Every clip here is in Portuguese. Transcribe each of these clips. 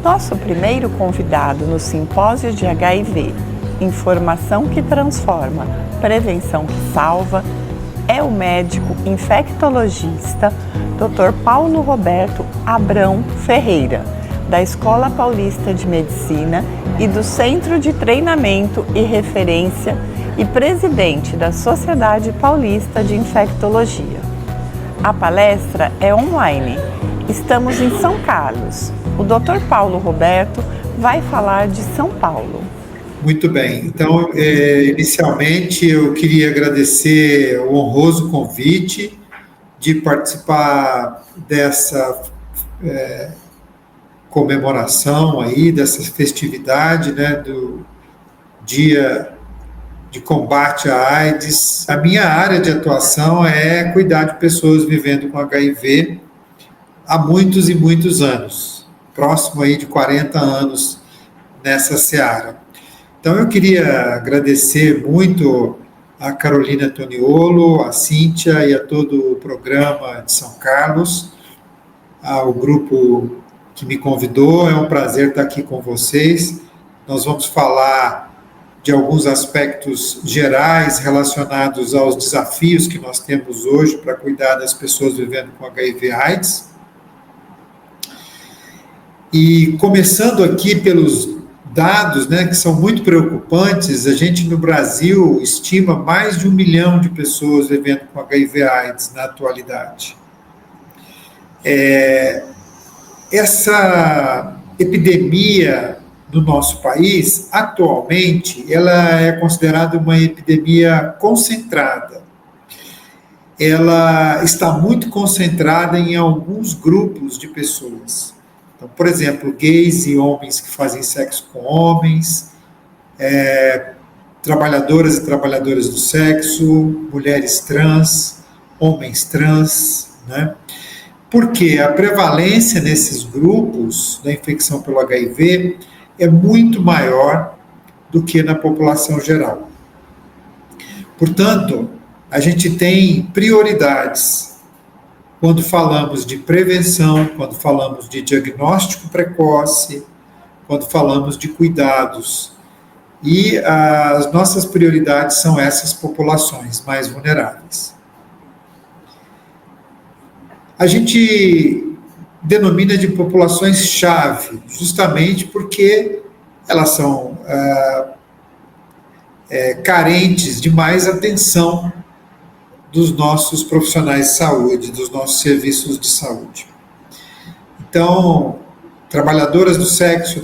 Nosso primeiro convidado no Simpósio de HIV, Informação que Transforma, Prevenção que Salva, é o médico infectologista Dr. Paulo Roberto Abrão Ferreira, da Escola Paulista de Medicina e do Centro de Treinamento e Referência e presidente da Sociedade Paulista de Infectologia. A palestra é online. Estamos em São Carlos. O Dr. Paulo Roberto vai falar de São Paulo. Muito bem. Então, inicialmente, eu queria agradecer o honroso convite de participar dessa comemoração aí, dessa festividade, né, do Dia de Combate à AIDS. A minha área de atuação é cuidar de pessoas vivendo com HIV há muitos e muitos anos, próximo aí de 40 anos nessa seara. Então, eu queria agradecer muito a Carolina Toniolo, a Cíntia e a todo o programa de São Carlos, ao grupo que me convidou. É um prazer estar aqui com vocês. Nós vamos falar de alguns aspectos gerais relacionados aos desafios que nós temos hoje para cuidar das pessoas vivendo com HIV/AIDS. E começando aqui pelos dados, né, que são muito preocupantes, a gente no Brasil estima mais de 1 milhão de pessoas vivendo com HIV/AIDS na atualidade. Essa epidemia no nosso país, atualmente, ela é considerada uma epidemia concentrada. Ela está muito concentrada em alguns grupos de pessoas. Então, por exemplo, gays e homens que fazem sexo com homens, trabalhadoras e trabalhadores do sexo, mulheres trans, homens trans, né? Porque a prevalência nesses grupos da infecção pelo HIV é muito maior do que na população geral. Portanto, a gente tem prioridades quando falamos de prevenção, quando falamos de diagnóstico precoce, quando falamos de cuidados. E as nossas prioridades são essas populações mais vulneráveis. A gente denomina de populações-chave, justamente porque elas são carentes de mais atenção dos nossos profissionais de saúde, dos nossos serviços de saúde. Então, trabalhadores do sexo,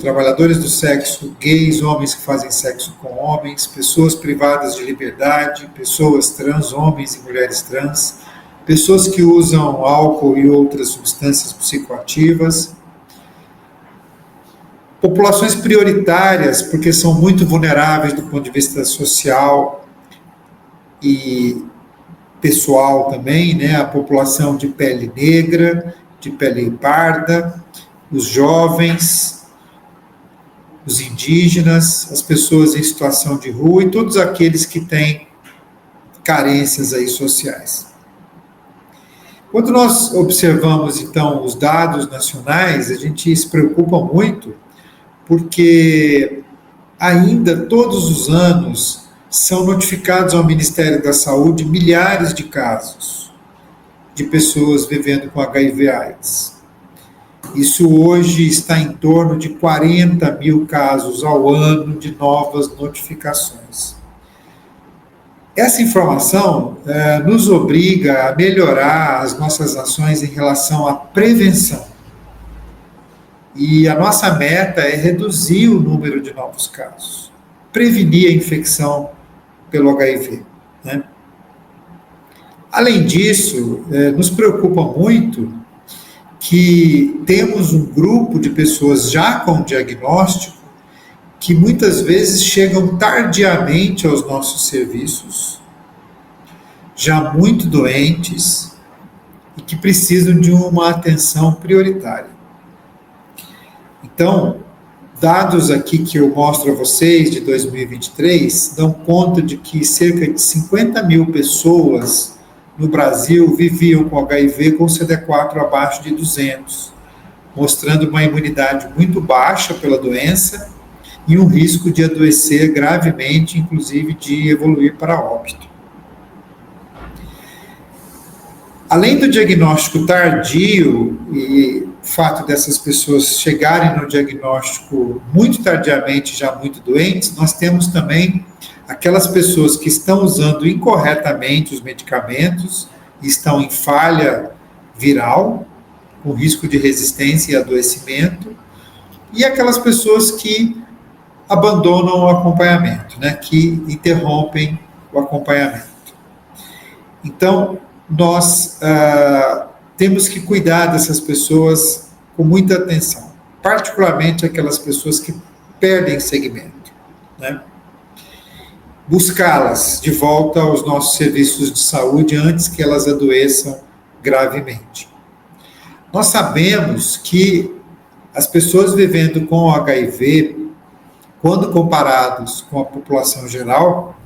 gays, homens que fazem sexo com homens, pessoas privadas de liberdade, pessoas trans, homens e mulheres trans, pessoas que usam álcool e outras substâncias psicoativas, populações prioritárias, porque são muito vulneráveis do ponto de vista social e pessoal também, né? A população de pele negra, de pele parda, os jovens, os indígenas, as pessoas em situação de rua e todos aqueles que têm carências aí sociais. Quando nós observamos, então, os dados nacionais, a gente se preocupa muito, porque ainda todos os anos são notificados ao Ministério da Saúde milhares de casos de pessoas vivendo com HIV/AIDS. Isso hoje está em torno de 40 mil casos ao ano de novas notificações. Essa informação nos obriga a melhorar as nossas ações em relação à prevenção. E a nossa meta é reduzir o número de novos casos, prevenir a infecção pelo HIV, né? Além disso, nos preocupa muito que temos um grupo de pessoas já com diagnóstico que muitas vezes chegam tardiamente aos nossos serviços, já muito doentes e que precisam de uma atenção prioritária. Então, dados aqui que eu mostro a vocês de 2023 dão conta de que cerca de 50 mil pessoas no Brasil viviam com HIV com CD4 abaixo de 200, mostrando uma imunidade muito baixa pela doença e um risco de adoecer gravemente, inclusive de evoluir para óbito. Além do diagnóstico tardio e o fato dessas pessoas chegarem no diagnóstico muito tardiamente, já muito doentes, nós temos também aquelas pessoas que estão usando incorretamente os medicamentos, estão em falha viral, com risco de resistência e adoecimento, e aquelas pessoas que abandonam o acompanhamento, né, que interrompem o acompanhamento. Então, nós temos que cuidar dessas pessoas com muita atenção, particularmente aquelas pessoas que perdem segmento, né? Buscá-las de volta aos nossos serviços de saúde antes que elas adoeçam gravemente. Nós sabemos que as pessoas vivendo com HIV, quando comparados com a população geral,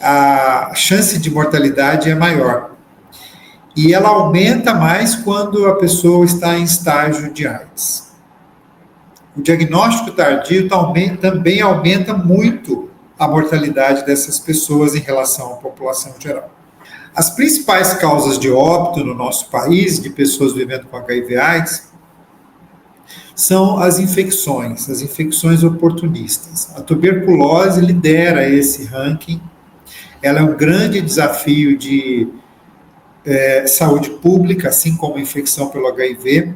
a chance de mortalidade é maior. E ela aumenta mais quando a pessoa está em estágio de AIDS. O diagnóstico tardio também aumenta muito a mortalidade dessas pessoas em relação à população geral. As principais causas de óbito no nosso país, de pessoas vivendo com HIV/AIDS, são as infecções oportunistas. A tuberculose lidera esse ranking. Ela é um grande desafio de saúde pública, assim como a infecção pelo HIV,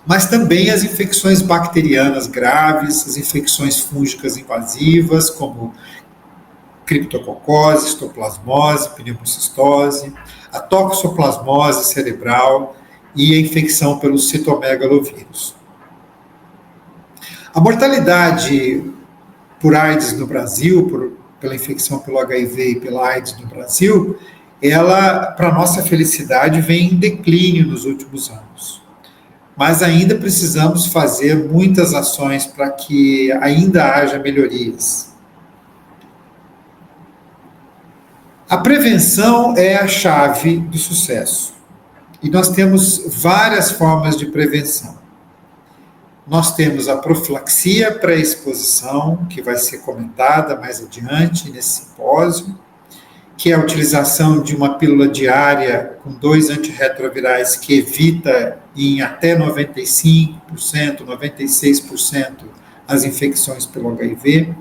mas também as infecções bacterianas graves, as infecções fúngicas invasivas, como criptococose, histoplasmose, pneumocistose, a toxoplasmose cerebral e a infecção pelo citomegalovírus. A mortalidade por AIDS no Brasil, pela infecção pelo HIV e pela AIDS no Brasil, ela, para nossa felicidade, vem em declínio nos últimos anos. Mas ainda precisamos fazer muitas ações para que ainda haja melhorias. A prevenção é a chave do sucesso. E nós temos várias formas de prevenção. Nós temos a profilaxia pré-exposição, que vai ser comentada mais adiante nesse simpósio, que é a utilização de uma pílula diária com 2 antirretrovirais que evita em até 95%, 96% as infecções pelo HIV.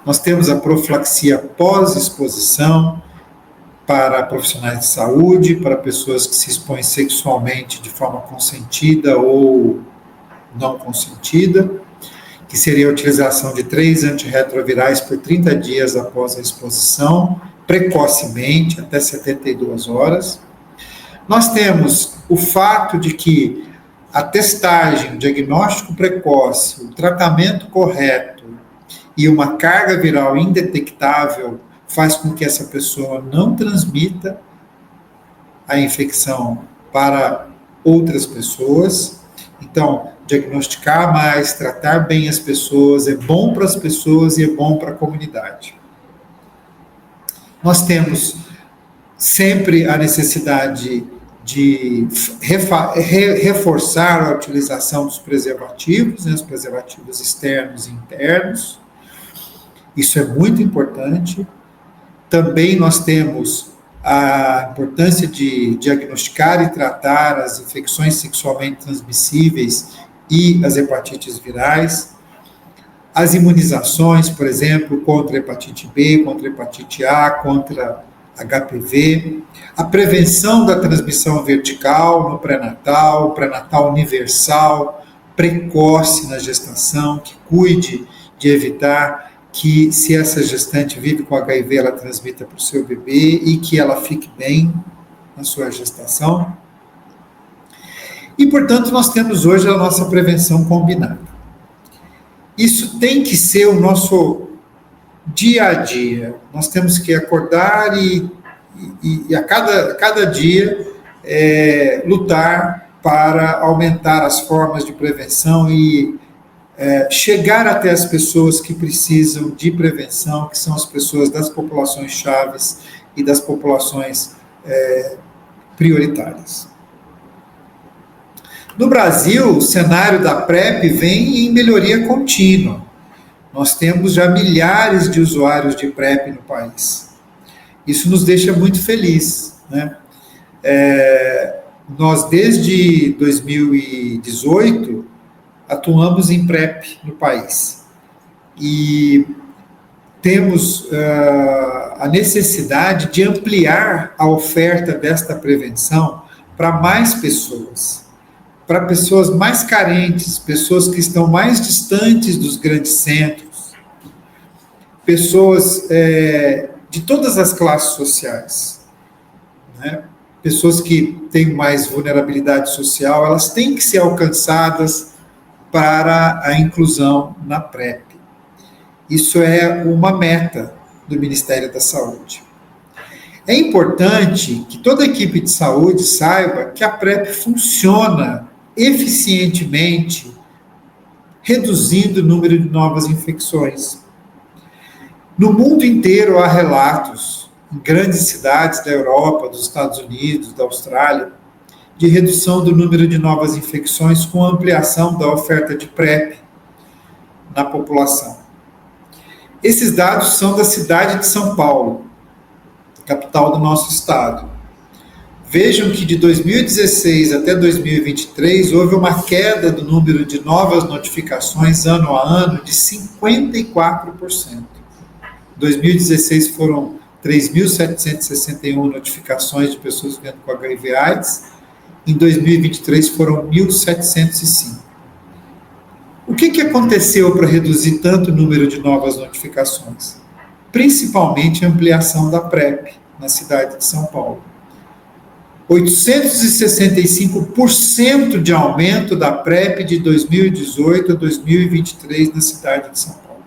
Nós temos a profilaxia pós-exposição para profissionais de saúde, para pessoas que se expõem sexualmente de forma consentida ou não consentida, que seria a utilização de 3 antirretrovirais por 30 dias após a exposição, precocemente, até 72 horas. Nós temos o fato de que a testagem, o diagnóstico precoce, o tratamento correto e uma carga viral indetectável faz com que essa pessoa não transmita a infecção para outras pessoas. Então, diagnosticar mais, tratar bem as pessoas é bom para as pessoas e é bom para a comunidade. Nós temos sempre a necessidade de reforçar a utilização dos preservativos, né, os preservativos externos e internos. Isso é muito importante. Também nós temos a importância de diagnosticar e tratar as infecções sexualmente transmissíveis e as hepatites virais. As imunizações, por exemplo, contra a hepatite B, contra a hepatite A, contra HPV. A prevenção da transmissão vertical no pré-natal universal, precoce na gestação, que cuide de evitar que, se essa gestante vive com HIV, ela transmita para o seu bebê e que ela fique bem na sua gestação. E, portanto, nós temos hoje a nossa prevenção combinada. Isso tem que ser o nosso dia a dia. Nós temos que acordar e a cada dia lutar para aumentar as formas de prevenção e chegar até as pessoas que precisam de prevenção, que são as pessoas das populações chaves e das populações prioritárias. No Brasil, o cenário da PrEP vem em melhoria contínua. Nós temos já milhares de usuários de PrEP no país. Isso nos deixa muito felizes, né? Nós, desde 2018, atuamos em PrEP no país. E temos a necessidade de ampliar a oferta desta prevenção para mais pessoas, para pessoas mais carentes, pessoas que estão mais distantes dos grandes centros, pessoas de todas as classes sociais, né? Pessoas que têm mais vulnerabilidade social, elas têm que ser alcançadas para a inclusão na PrEP. Isso é uma meta do Ministério da Saúde. É importante que toda a equipe de saúde saiba que a PrEP funciona eficientemente, reduzindo o número de novas infecções. No mundo inteiro há relatos, em grandes cidades da Europa, dos Estados Unidos, da Austrália, de redução do número de novas infecções com a ampliação da oferta de PrEP na população. Esses dados são da cidade de São Paulo, capital do nosso estado. Vejam que de 2016 até 2023 houve uma queda do número de novas notificações ano a ano de 54%. Em 2016 foram 3.761 notificações de pessoas vivendo com HIV/AIDS. Em 2023 foram 1.705. O que aconteceu para reduzir tanto o número de novas notificações? Principalmente a ampliação da PrEP na cidade de São Paulo. 865% de aumento da PrEP de 2018 a 2023 na cidade de São Paulo.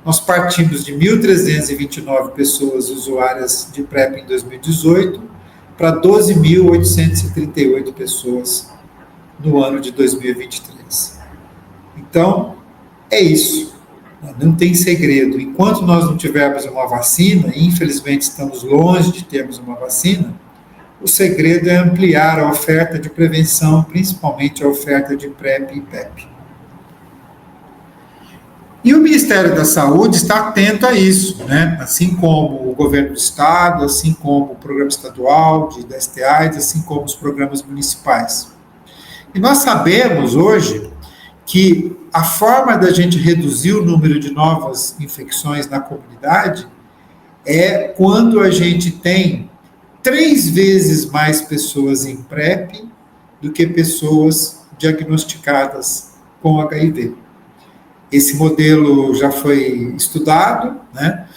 Nós partimos de 1.329 pessoas usuárias de PrEP em 2018 para 12.838 pessoas no ano de 2023. Então, é isso. Não tem segredo. Enquanto nós não tivermos uma vacina, e infelizmente estamos longe de termos uma vacina, o segredo é ampliar a oferta de prevenção, principalmente a oferta de PrEP e PEP. E o Ministério da Saúde está atento a isso, né? Assim como o governo do estado, assim como o programa estadual de DST/AIDS, assim como os programas municipais. E nós sabemos hoje que a forma da gente reduzir o número de novas infecções na comunidade é quando a gente tem 3 vezes mais pessoas em PrEP do que pessoas diagnosticadas com HIV. Esse modelo já foi estudado, né?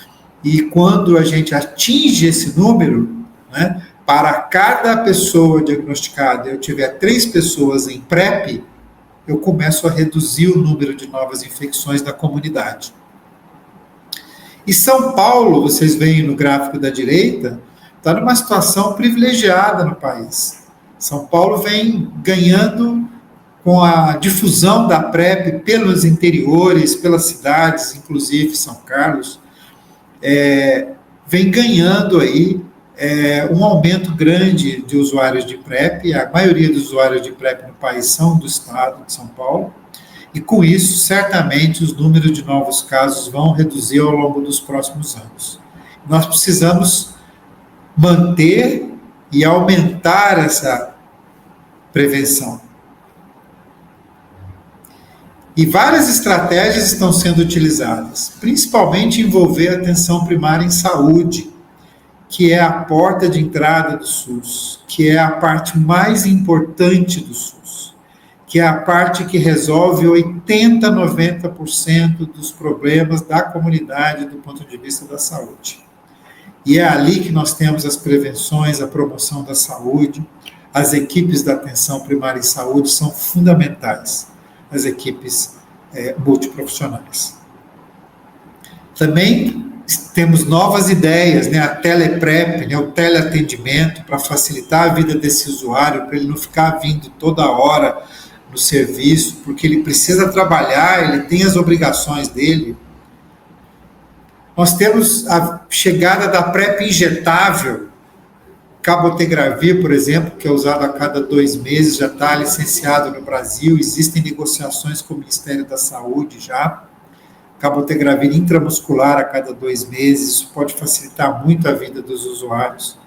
E quando a gente atinge esse número, né, para cada pessoa diagnosticada, eu tiver 3 pessoas em PrEP, eu começo a reduzir o número de novas infecções na comunidade. E São Paulo, vocês veem no gráfico da direita, está numa situação privilegiada no país. São Paulo vem ganhando com a difusão da PrEP pelos interiores, pelas cidades, inclusive São Carlos, vem ganhando aí um aumento grande de usuários de PrEP. A maioria dos usuários de PrEP no país são do estado de São Paulo, e com isso, certamente, os números de novos casos vão reduzir ao longo dos próximos anos. Nós precisamos manter e aumentar essa prevenção. E várias estratégias estão sendo utilizadas, principalmente envolver a atenção primária em saúde, que é a porta de entrada do SUS, que é a parte mais importante do SUS, que é a parte que resolve 80%, 90% dos problemas da comunidade do ponto de vista da saúde. E é ali que nós temos as prevenções, a promoção da saúde. As equipes da atenção primária em saúde são fundamentais, as equipes multiprofissionais. Também temos novas ideias, né? A teleprep, né? O teleatendimento, para facilitar a vida desse usuário, para ele não ficar vindo toda hora no serviço, porque ele precisa trabalhar, ele tem as obrigações dele. Nós temos a chegada da PrEP injetável, Cabotegravir, por exemplo, que é usado a cada 2 meses, já está licenciado no Brasil, existem negociações com o Ministério da Saúde já. Cabotegravir intramuscular a cada 2 meses, isso pode facilitar muito a vida dos usuários.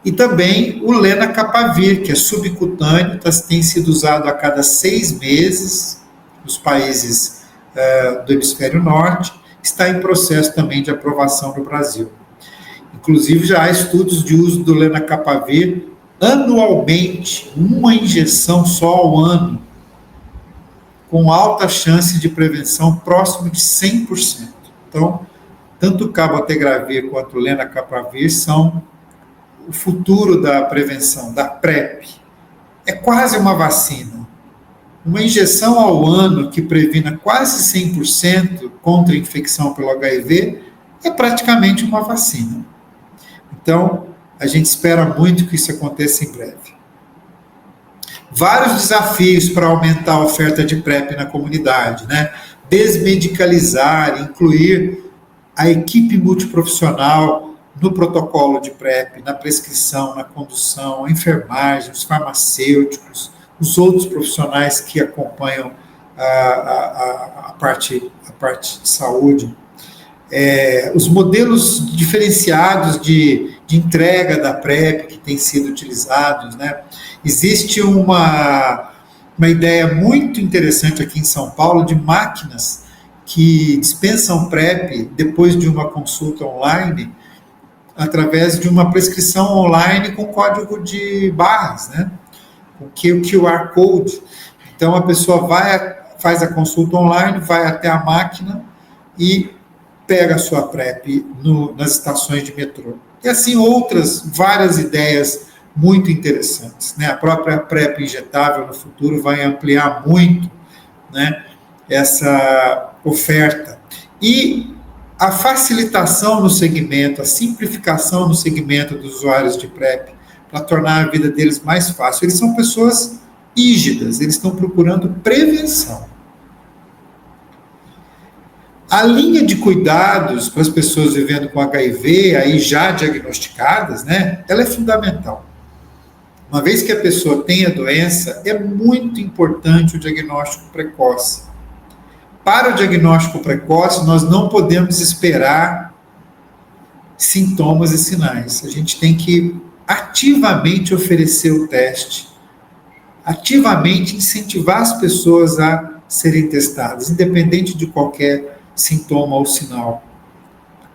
E também o lenacapavir, que é subcutâneo, tem sido usado a cada 6 meses nos países do hemisfério norte, está em processo também de aprovação no Brasil. Inclusive, já há estudos de uso do lenacapavir anualmente, uma injeção só ao ano, com alta chance de prevenção próximo de 100%. Então, tanto o cabotegravir quanto o lenacapavir são o futuro da prevenção, da PrEP. É quase uma vacina. Uma injeção ao ano que previna quase 100% contra a infecção pelo HIV é praticamente uma vacina. Então, a gente espera muito que isso aconteça em breve. Vários desafios para aumentar a oferta de PrEP na comunidade, né? Desmedicalizar, incluir a equipe multiprofissional no protocolo de PrEP, na prescrição, na condução, a enfermagem, os farmacêuticos, os outros profissionais que acompanham a parte de saúde. Os modelos diferenciados de entrega da PrEP que têm sido utilizados, né? Existe uma ideia muito interessante aqui em São Paulo de máquinas que dispensam PrEP depois de uma consulta online, através de uma prescrição online com código de barras, né? Com QR Code. Então, a pessoa faz a consulta online, vai até a máquina e pega a sua PrEP nas estações de metrô. E assim várias ideias muito interessantes, né? A própria PrEP injetável no futuro vai ampliar muito, né, essa oferta. E a facilitação no segmento, a simplificação no segmento dos usuários de PrEP, para tornar a vida deles mais fácil. Eles são pessoas rígidas, eles estão procurando prevenção. A linha de cuidados para as pessoas vivendo com HIV, aí já diagnosticadas, né, ela é fundamental. Uma vez que a pessoa tem a doença, é muito importante o diagnóstico precoce. Para o diagnóstico precoce, nós não podemos esperar sintomas e sinais. A gente tem que ativamente oferecer o teste, ativamente incentivar as pessoas a serem testadas, independente de qualquer sintoma ou sinal.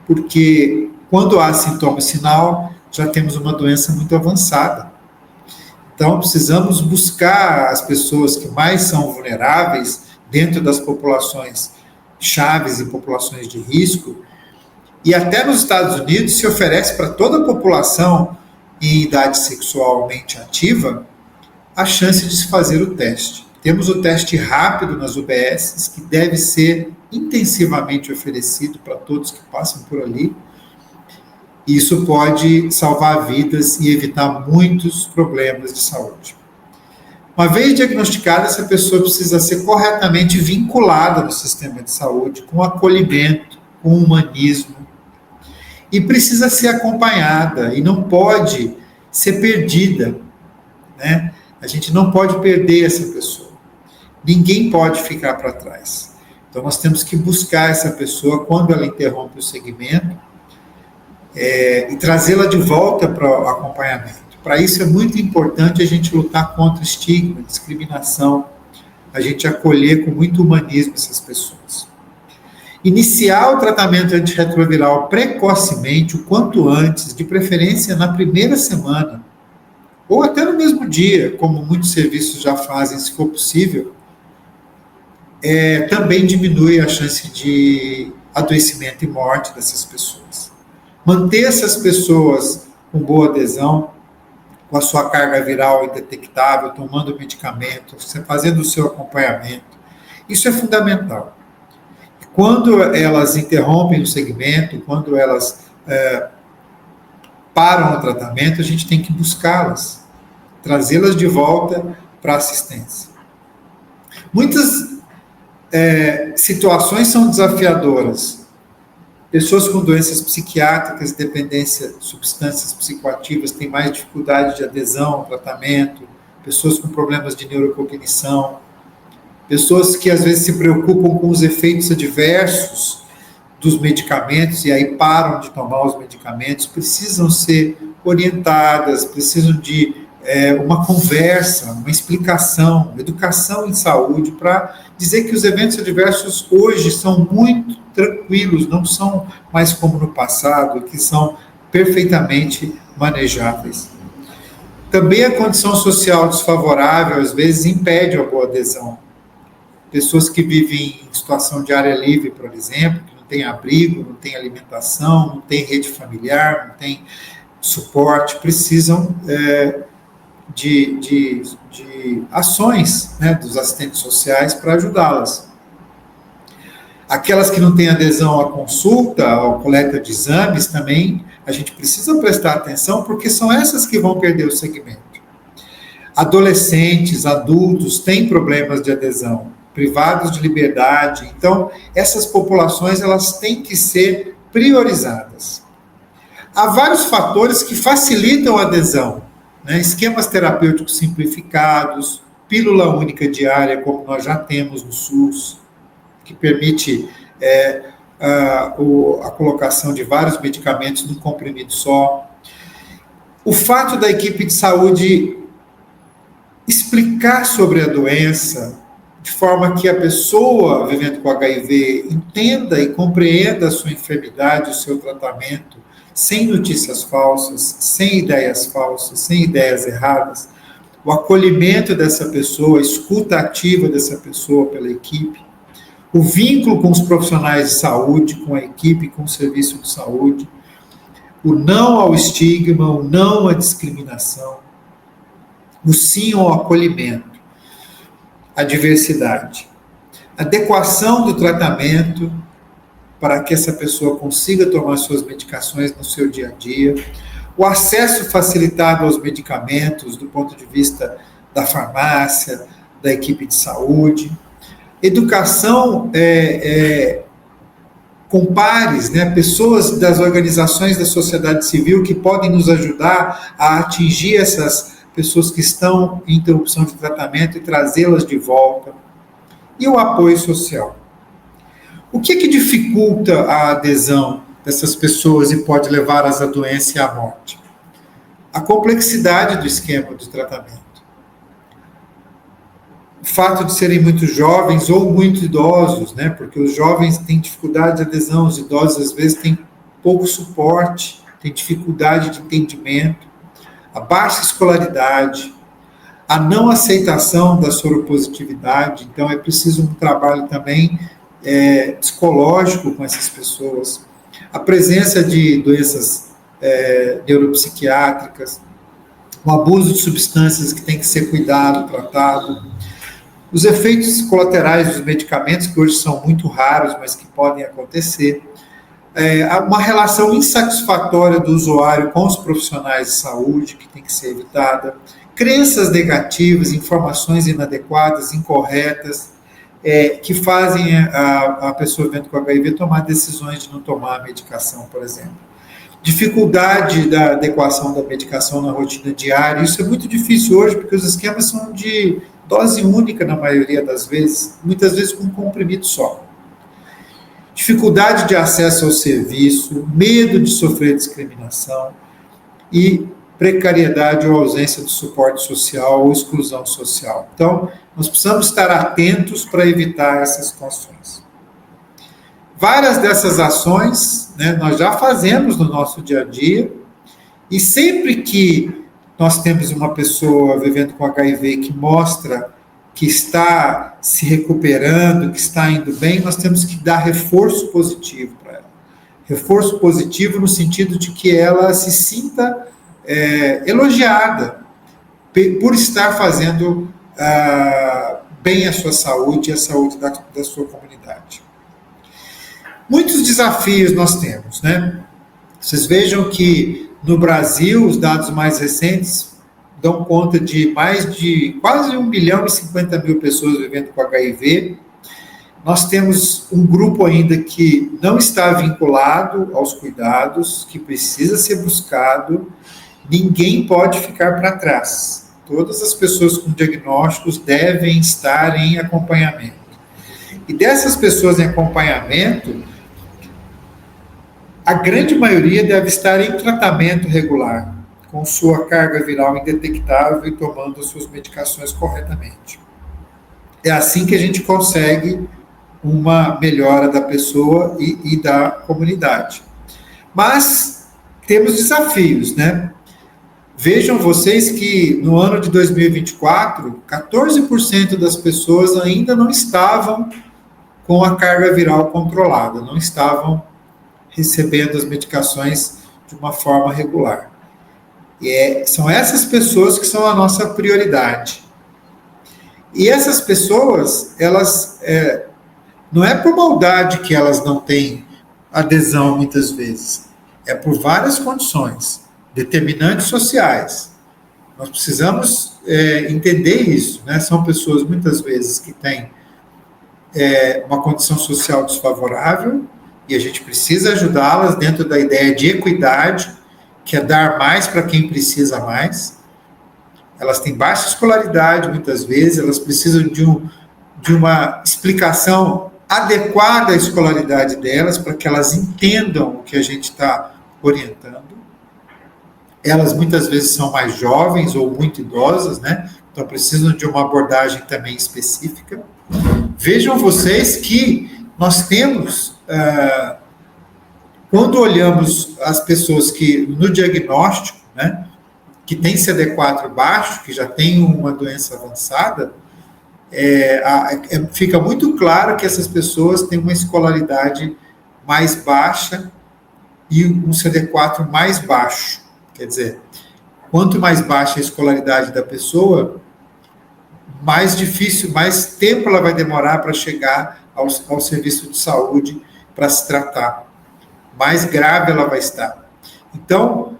Porque quando há sintoma e sinal, já temos uma doença muito avançada. Então, precisamos buscar as pessoas que mais são vulneráveis dentro das populações chaves e populações de risco. E até nos Estados Unidos se oferece para toda a população em idade sexualmente ativa a chance de se fazer o teste. Temos o teste rápido nas UBSs, que deve ser intensivamente oferecido para todos que passam por ali. Isso pode salvar vidas e evitar muitos problemas de saúde. Uma vez diagnosticada, essa pessoa precisa ser corretamente vinculada no sistema de saúde, com acolhimento, com humanismo, e precisa ser acompanhada, e não pode ser perdida, né? A gente não pode perder essa pessoa. Ninguém pode ficar para trás. Então, nós temos que buscar essa pessoa quando ela interrompe o segmento e trazê-la de volta para o acompanhamento. Para isso é muito importante a gente lutar contra estigma, discriminação, a gente acolher com muito humanismo essas pessoas. Iniciar o tratamento antirretroviral precocemente, o quanto antes, de preferência na primeira semana, ou até no mesmo dia, como muitos serviços já fazem, se for possível, também diminui a chance de adoecimento e morte dessas pessoas. Manter essas pessoas com boa adesão, com a sua carga viral indetectável, tomando medicamento, fazendo o seu acompanhamento, isso é fundamental. Quando elas interrompem o segmento, quando elas param o tratamento, a gente tem que buscá-las, trazê-las de volta para a assistência. Muitas situações são desafiadoras. Pessoas com doenças psiquiátricas, dependência de substâncias psicoativas, têm mais dificuldade de adesão ao tratamento. Pessoas com problemas de neurocognição. Pessoas que às vezes se preocupam com os efeitos adversos dos medicamentos e aí param de tomar os medicamentos, precisam ser orientadas, precisam de uma conversa, uma explicação, educação em saúde, para dizer que os eventos adversos hoje são muito tranquilos, não são mais como no passado, que são perfeitamente manejáveis. Também a condição social desfavorável, às vezes, impede a boa adesão. Pessoas que vivem em situação de área livre, por exemplo, que não têm abrigo, não têm alimentação, não têm rede familiar, não têm suporte, precisam de ações, né, dos assistentes sociais para ajudá-las. Aquelas que não têm adesão à consulta, à coleta de exames, também a gente precisa prestar atenção, porque são essas que vão perder o segmento. Adolescentes, adultos têm problemas de adesão, privados de liberdade, então essas populações elas têm que ser priorizadas. Há vários fatores que facilitam a adesão, né? Esquemas terapêuticos simplificados, pílula única diária, como nós já temos no SUS, que permite a colocação de vários medicamentos num comprimido só. O fato da equipe de saúde explicar sobre a doença, de forma que a pessoa vivendo com HIV entenda e compreenda a sua enfermidade, o seu tratamento, sem notícias falsas, sem ideias erradas, o acolhimento dessa pessoa, a escuta ativa dessa pessoa pela equipe, o vínculo com os profissionais de saúde, com a equipe, com o serviço de saúde, o não ao estigma, o não à discriminação, o sim ao acolhimento, a diversidade, a adequação do tratamento para que essa pessoa consiga tomar suas medicações no seu dia a dia, o acesso facilitado aos medicamentos do ponto de vista da farmácia, da equipe de saúde, educação com pares, né, pessoas das organizações da sociedade civil que podem nos ajudar a atingir essas pessoas que estão em interrupção de tratamento e trazê-las de volta, e o apoio social. O que dificulta a adesão dessas pessoas e pode levá-las à doença e à morte? A complexidade do esquema de tratamento. O fato de serem muito jovens ou muito idosos, né? Porque os jovens têm dificuldade de adesão, os idosos às vezes têm pouco suporte, têm dificuldade de entendimento, a baixa escolaridade, a não aceitação da soropositividade, então é preciso um trabalho também psicológico com essas pessoas, a presença de doenças neuropsiquiátricas, o abuso de substâncias que tem que ser cuidado, tratado, os efeitos colaterais dos medicamentos, que hoje são muito raros, mas que podem acontecer, uma relação insatisfatória do usuário com os profissionais de saúde, que tem que ser evitada, crenças negativas, informações inadequadas, incorretas, que fazem a pessoa vivendo com HIV tomar decisões de não tomar a medicação, por exemplo. Dificuldade da adequação da medicação na rotina diária, isso é muito difícil hoje, porque os esquemas são de dose única na maioria das vezes, muitas vezes com um comprimido só. Dificuldade de acesso ao serviço, medo de sofrer discriminação e precariedade ou ausência de suporte social ou exclusão social. Então, nós precisamos estar atentos para evitar essas situações. Várias dessas ações, né, nós já fazemos no nosso dia a dia, e sempre que nós temos uma pessoa vivendo com HIV que mostra que está se recuperando, que está indo bem, nós temos que dar reforço positivo para ela. Reforço positivo no sentido de que ela se sinta elogiada por estar fazendo bem a sua saúde e a saúde da sua comunidade. Muitos desafios nós temos, né? Vocês vejam que no Brasil, os dados mais recentes dão conta de quase 1.050.000 pessoas vivendo com HIV, Nós temos um grupo ainda que não está vinculado aos cuidados, que precisa ser buscado. Ninguém pode ficar para trás. Todas as pessoas com diagnósticos devem estar em acompanhamento. E dessas pessoas em acompanhamento, a grande maioria deve estar em tratamento regular, com sua carga viral indetectável e tomando suas medicações corretamente. É assim que a gente consegue uma melhora da pessoa e da comunidade. Mas temos desafios, né? Vejam vocês que no ano de 2024, 14% das pessoas ainda não estavam com a carga viral controlada, não estavam recebendo as medicações de uma forma regular. E são essas pessoas que são a nossa prioridade. E essas pessoas, elas não é por maldade que elas não têm adesão muitas vezes. É por várias condições, determinantes sociais. Nós precisamos entender isso, né? São pessoas muitas vezes que têm uma condição social desfavorável e a gente precisa ajudá-las dentro da ideia de equidade, que é dar mais para quem precisa mais. Elas têm baixa escolaridade muitas vezes, elas precisam de uma explicação adequada à escolaridade delas, para que elas entendam o que a gente está orientando. Elas muitas vezes são mais jovens ou muito idosas, né? Então precisam de uma abordagem também específica. Vejam vocês que nós temos, quando olhamos as pessoas que no diagnóstico, né, que tem CD4 baixo, que já tem uma doença avançada, fica muito claro que essas pessoas têm uma escolaridade mais baixa e um CD4 mais baixo. Quer dizer, quanto mais baixa a escolaridade da pessoa, mais difícil, mais tempo ela vai demorar para chegar ao serviço de saúde para se tratar. Mais grave ela vai estar. Então,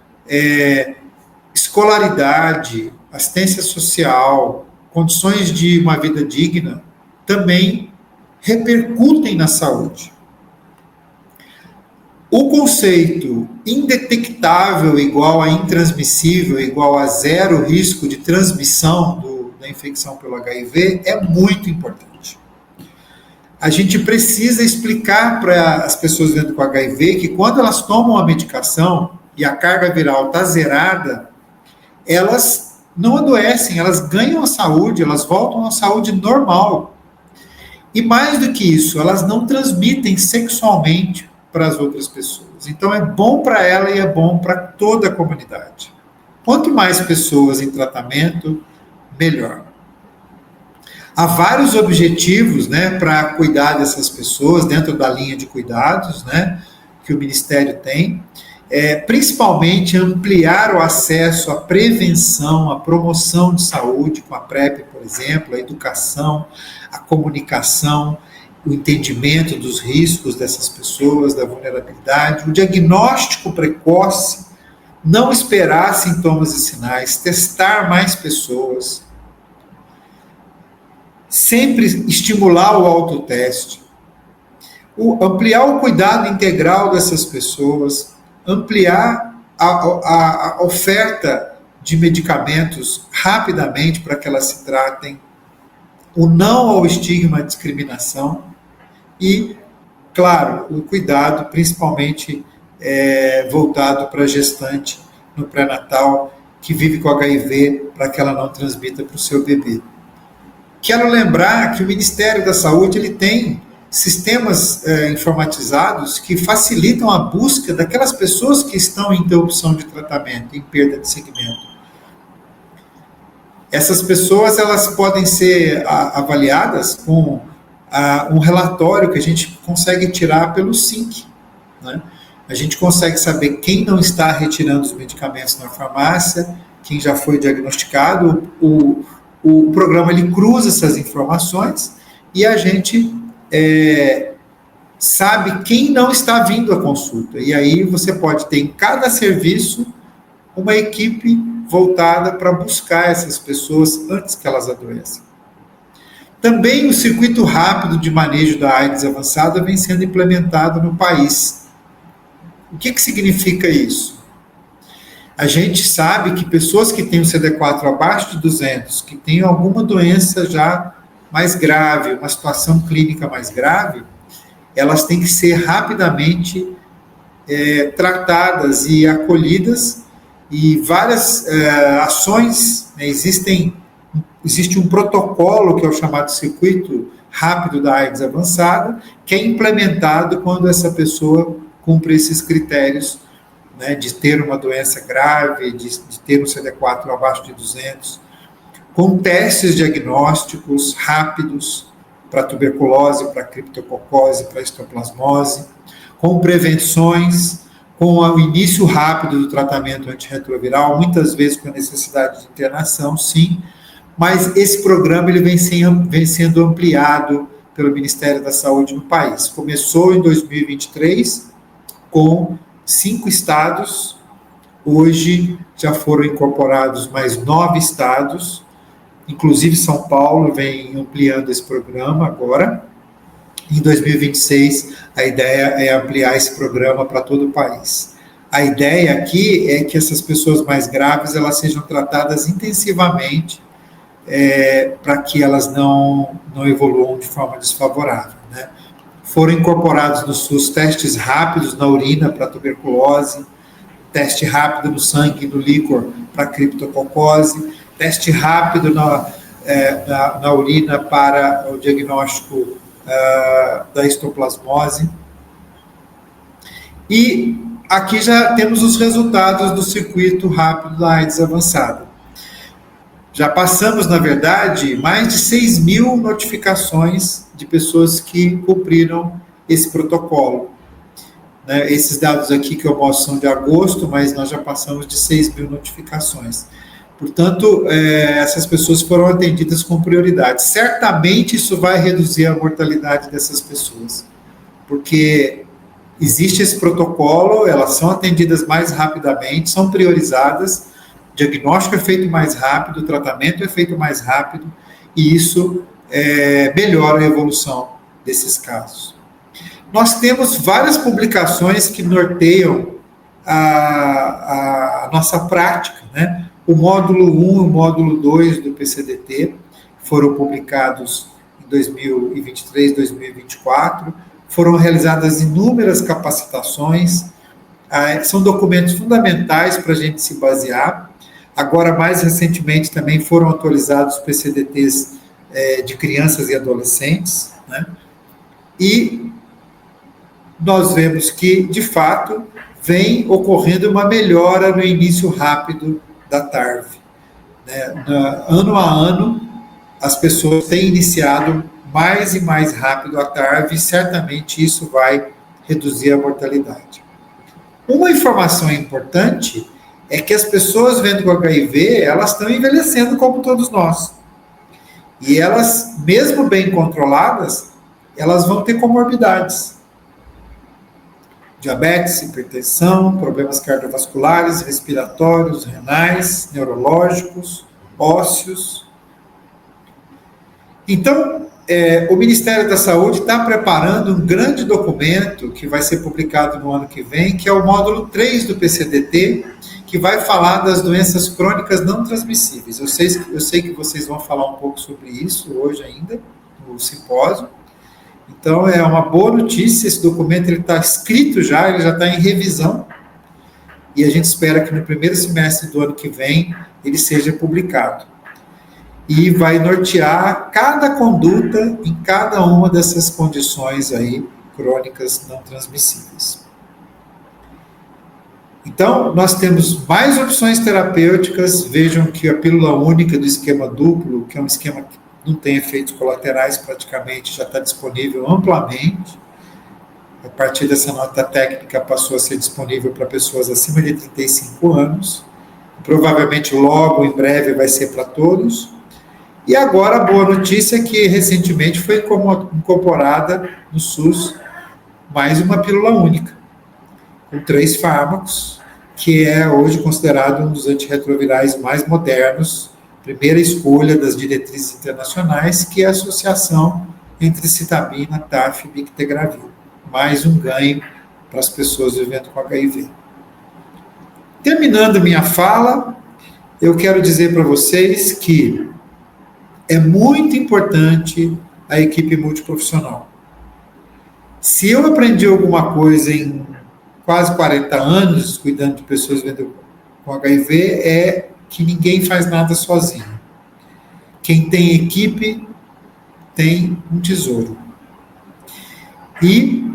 escolaridade, assistência social, condições de uma vida digna, também repercutem na saúde. O conceito indetectável igual a intransmissível, igual a zero risco de transmissão da infecção pelo HIV é muito importante. A gente precisa explicar para as pessoas vivendo com HIV que quando elas tomam a medicação e a carga viral está zerada, elas não adoecem, elas ganham a saúde, elas voltam à saúde normal. E mais do que isso, elas não transmitem sexualmente para as outras pessoas. Então é bom para ela e é bom para toda a comunidade. Quanto mais pessoas em tratamento, melhor. Há vários objetivos, né, para cuidar dessas pessoas dentro da linha de cuidados, né, que o Ministério tem. Principalmente ampliar o acesso à prevenção, à promoção de saúde, com a PrEP, por exemplo, a educação, a comunicação, o entendimento dos riscos dessas pessoas, da vulnerabilidade, o diagnóstico precoce, não esperar sintomas e sinais, testar mais pessoas, sempre estimular o autoteste, ampliar o cuidado integral dessas pessoas, ampliar a oferta de medicamentos rapidamente para que elas se tratem, o não ao estigma e discriminação e, claro, o cuidado principalmente voltado para a gestante no pré-natal que vive com HIV para que ela não transmita para o seu bebê. Quero lembrar que o Ministério da Saúde ele tem sistemas informatizados que facilitam a busca daquelas pessoas que estão em interrupção de tratamento, em perda de segmento. Essas pessoas elas podem ser avaliadas com um relatório que a gente consegue tirar pelo SINC, né? A gente consegue saber quem não está retirando os medicamentos na farmácia, quem já foi diagnosticado. O programa ele cruza essas informações e a gente sabe quem não está vindo à consulta. E aí você pode ter em cada serviço uma equipe voltada para buscar essas pessoas antes que elas adoeçam. Também o circuito rápido de manejo da AIDS avançada vem sendo implementado no país. O que significa isso? A gente sabe que pessoas que têm o CD4 abaixo de 200, que têm alguma doença já mais grave, uma situação clínica mais grave, elas têm que ser rapidamente tratadas e acolhidas, e várias ações, né, existe um protocolo que é o chamado circuito rápido da AIDS avançada, que é implementado quando essa pessoa cumpre esses critérios, né, de ter uma doença grave, de ter um CD4 abaixo de 200, com testes diagnósticos rápidos para tuberculose, para criptococose, para histoplasmose, com prevenções, com o início rápido do tratamento antirretroviral, muitas vezes com a necessidade de internação, sim, mas esse programa ele vem sendo ampliado pelo Ministério da Saúde no país. Começou em 2023 com 5 estados, hoje já foram incorporados mais 9 estados, inclusive São Paulo vem ampliando esse programa agora. Em 2026, a ideia é ampliar esse programa para todo o país. A ideia aqui é que essas pessoas mais graves elas sejam tratadas intensivamente para que elas não evoluam de forma desfavorável, né? Foram incorporados no SUS testes rápidos na urina para tuberculose, teste rápido no sangue e no líquor para criptococose, teste rápido na urina para o diagnóstico da histoplasmose. E aqui já temos os resultados do circuito rápido da AIDS avançada. Já passamos, na verdade, mais de 6.000 notificações de pessoas que cumpriram esse protocolo. Né? Esses dados aqui que eu mostro são de agosto, mas nós já passamos de 6.000 notificações. Portanto, essas pessoas foram atendidas com prioridade. Certamente isso vai reduzir a mortalidade dessas pessoas, porque existe esse protocolo, elas são atendidas mais rapidamente, são priorizadas, o diagnóstico é feito mais rápido, o tratamento é feito mais rápido, e isso melhora a evolução desses casos. Nós temos várias publicações que norteiam a nossa prática, né? O módulo 1 e o módulo 2 do PCDT foram publicados em 2023, 2024, foram realizadas inúmeras capacitações, são documentos fundamentais para a gente se basear. Agora, mais recentemente, também foram atualizados os PCDTs de crianças e adolescentes, né? E nós vemos que, de fato, vem ocorrendo uma melhora no início rápido da TARV. Né? Ano a ano, as pessoas têm iniciado mais e mais rápido a TARV, e certamente isso vai reduzir a mortalidade. Uma informação importante é que as pessoas vendo com HIV, elas estão envelhecendo como todos nós. E elas, mesmo bem controladas, elas vão ter comorbidades. Diabetes, hipertensão, problemas cardiovasculares, respiratórios, renais, neurológicos, ósseos. Então, o Ministério da Saúde está preparando um grande documento que vai ser publicado no ano que vem, que é o módulo 3 do PCDT, que vai falar das doenças crônicas não transmissíveis. Eu sei que vocês vão falar um pouco sobre isso hoje ainda, no simpósio. Então, é uma boa notícia, esse documento está escrito já, ele já está em revisão, e a gente espera que no primeiro semestre do ano que vem ele seja publicado. E vai nortear cada conduta em cada uma dessas condições aí, crônicas não transmissíveis. Então, nós temos mais opções terapêuticas. Vejam que a pílula única do esquema duplo, que é um esquema que não tem efeitos colaterais praticamente, já está disponível amplamente. A partir dessa nota técnica passou a ser disponível para pessoas acima de 35 anos. Provavelmente logo, em breve, vai ser para todos. E agora a boa notícia é que recentemente foi incorporada no SUS mais uma pílula única, com 3 fármacos, que é hoje considerado um dos antirretrovirais mais modernos primeira escolha das diretrizes internacionais, que é a associação entre citabina, TAF e bictegravir. Mais um ganho para as pessoas vivendo com HIV. Terminando minha fala, eu quero dizer para vocês que é muito importante a equipe multiprofissional. Se eu aprendi alguma coisa em quase 40 anos, cuidando de pessoas vivendo com HIV, é que ninguém faz nada sozinho. Quem tem equipe tem um tesouro. E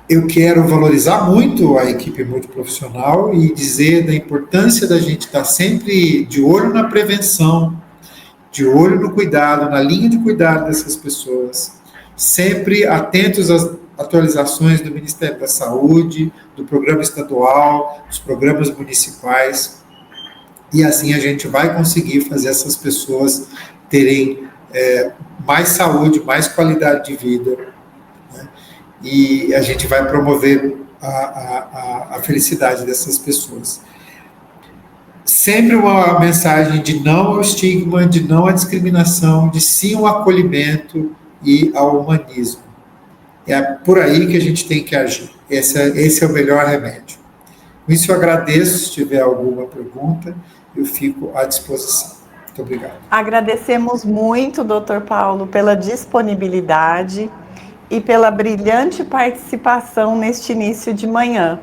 eu quero valorizar muito a equipe multiprofissional e dizer da importância da gente estar sempre de olho na prevenção, de olho no cuidado, na linha de cuidado dessas pessoas, sempre atentos às atualizações do Ministério da Saúde, do programa estadual, dos programas municipais, e assim a gente vai conseguir fazer essas pessoas terem mais saúde, mais qualidade de vida, né? E a gente vai promover a felicidade dessas pessoas. Sempre uma mensagem de não ao estigma, de não à discriminação, de sim ao acolhimento e ao humanismo. É por aí que a gente tem que agir. Esse é o melhor remédio. Com isso eu agradeço. Se tiver alguma pergunta, eu fico à disposição. Muito obrigado. Agradecemos muito, Dr. Paulo, pela disponibilidade e pela brilhante participação neste início de manhã,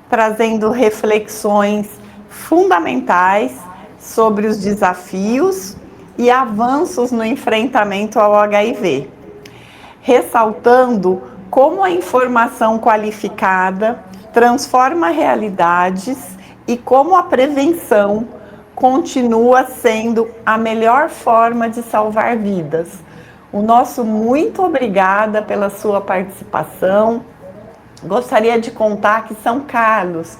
trazendo reflexões fundamentais sobre os desafios e avanços no enfrentamento ao HIV, ressaltando como a informação qualificada transforma realidades e como a prevenção continua sendo a melhor forma de salvar vidas. O nosso muito obrigada pela sua participação. Gostaria de contar que São Carlos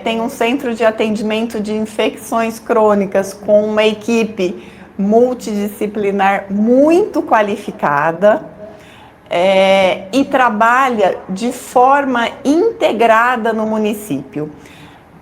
tem um centro de atendimento de infecções crônicas com uma equipe multidisciplinar muito qualificada e trabalha de forma integrada no município.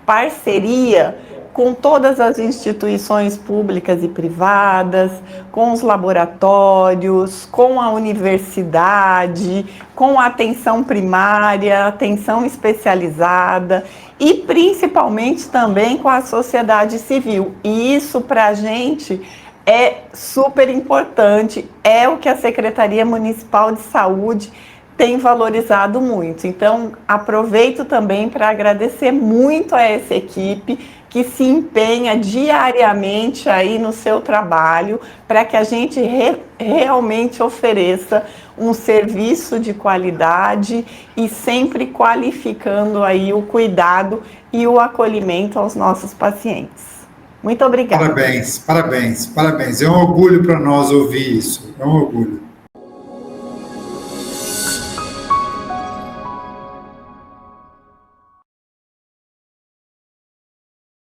Parceria com todas as instituições públicas e privadas, com os laboratórios, com a universidade, com a atenção primária, atenção especializada e principalmente também com a sociedade civil. E isso para a gente é super importante, é o que a Secretaria Municipal de Saúde tem valorizado muito. Então, aproveito também para agradecer muito a essa equipe que se empenha diariamente aí no seu trabalho para que a gente realmente ofereça um serviço de qualidade e sempre qualificando aí o cuidado e o acolhimento aos nossos pacientes. Muito obrigada. Parabéns, parabéns, parabéns. É um orgulho para nós ouvir isso. É um orgulho.